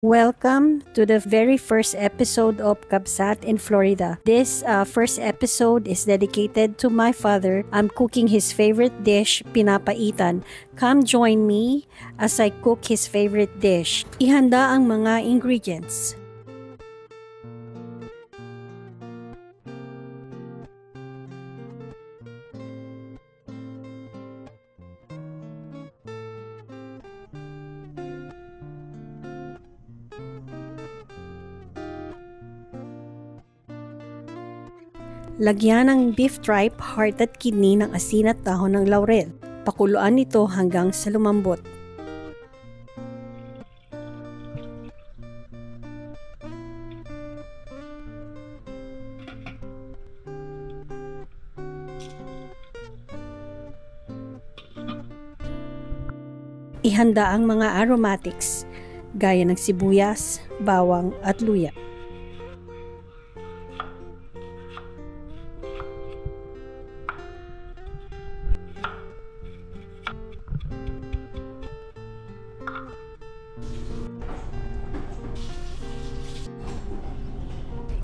Welcome to the very first episode of Kabsat in Florida. This first episode is dedicated to my father. I'm cooking his favorite dish, pinapaitan. Come join me as I cook his favorite dish. Ihanda ang mga ingredients. Lagyan ng beef tripe, heart at kidney ng asin at dahon ng laurel. Pakuluan ito hanggang sa lumambot. Ihanda ang mga aromatics gaya ng sibuyas, bawang at luya.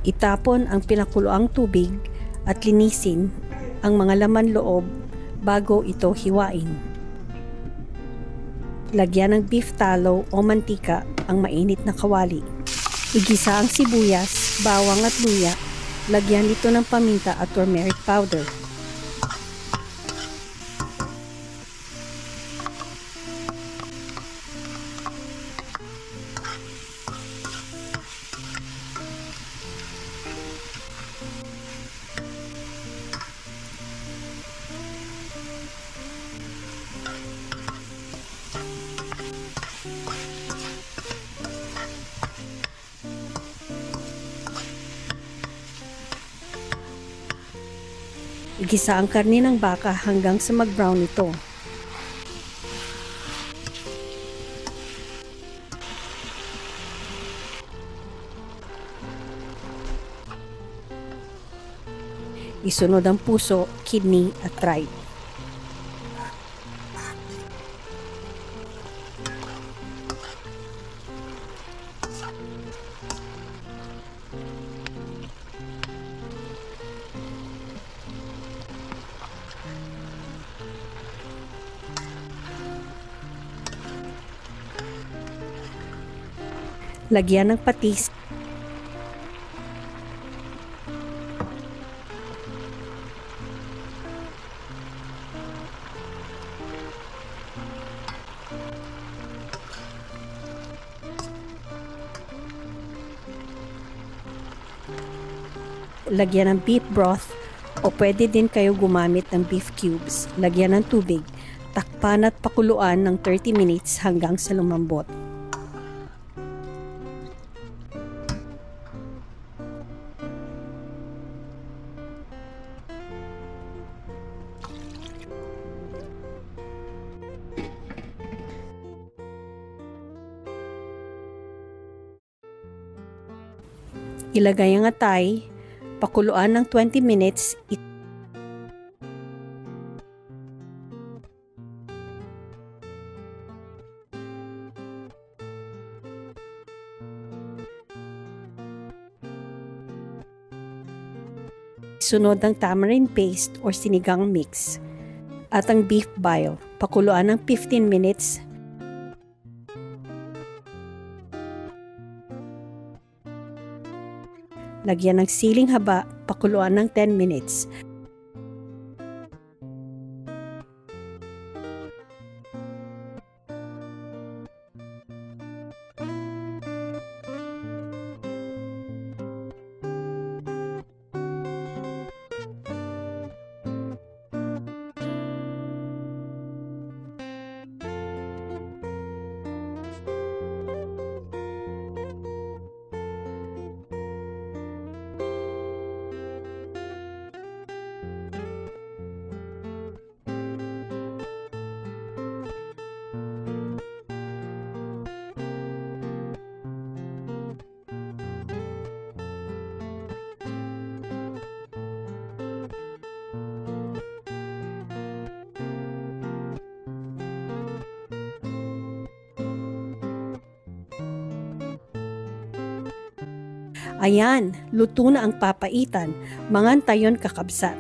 Itapon ang pinakuluang tubig at linisin ang mga laman loob bago ito hiwain. Lagyan ng beef tallow o mantika ang mainit na kawali. Igisa ang sibuyas, bawang at luya. Lagyan ito ng paminta at turmeric powder. Igisa ang karne ng baka hanggang sa mag-brown ito. Isunod ang puso, kidney at tripe. Lagyan ng patis. Lagyan ng beef broth o pwede din kayo gumamit ng beef cubes. Lagyan ng tubig. Takpan at pakuluan ng 30 minutes hanggang sa lumambot. Ilagay ang atay, pakuluan ng 20 minutes. Sunod ang tamarind paste or sinigang mix at ang beef bile. Pakuluan ng 15 minutes. Lagyan ng siling haba, pakuluan ng 10 minutes. Ayan, luto na ang papaitan. Mangan tayon kakabsat.